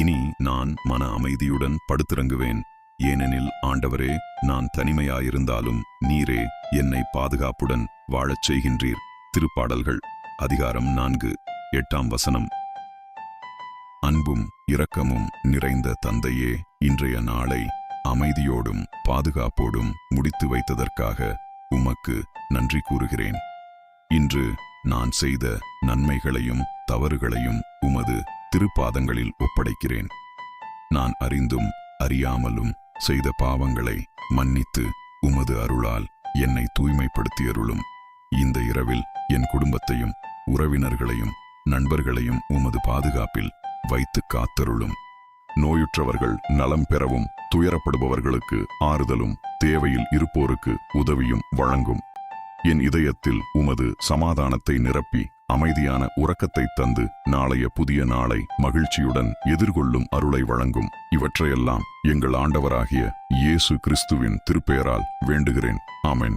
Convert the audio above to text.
இனி நான் மன அமைதியுடன் படுத்திறங்குவேன். ஏனெனில் ஆண்டவரே, நான் தனிமையாயிருந்தாலும் நீரே என்னை பாதுகாப்புடன் வாழச் செய்கின்றீர். திருப்பாடல்கள் அதிகாரம் 4 8ஆம் வசனம். அன்பும் இரக்கமும் நிறைந்த தந்தையே, இன்றைய நாளை அமைதியோடும் பாதுகாப்போடும் முடித்து வைத்ததற்காக உமக்கு நன்றி கூறுகிறேன். இன்று நான் செய்த நன்மைகளையும் தவறுகளையும் உமது திருப்பாதங்களில் ஒப்படைக்கிறேன். நான் அறிந்தும் அறியாமலும் செய்த பாவங்களை மன்னித்து உமது அருளால் என்னை தூய்மைப்படுத்தியருளும். இந்த இரவில் என் குடும்பத்தையும் உறவினர்களையும் நண்பர்களையும் உமது பாதுகாப்பில் வைத்து காத்தருளும். நோயுற்றவர்கள் நலம் பெறவும் துயரப்படுபவர்களுக்கு ஆறுதலும் தேவையில் இருப்போருக்கு உதவியும் வழங்கும். என் இதயத்தில் உமது சமாதானத்தை நிரப்பி அமைதியான உறக்கத்தை தந்து நாளைய புதிய நாளை மகிழ்ச்சியுடன் எதிர்கொள்ளும் அருளை வழங்கும். இவற்றையெல்லாம் எங்கள் ஆண்டவராகிய இயேசு கிறிஸ்துவின் திருப்பெயரால் வேண்டுகிறேன். ஆமென்.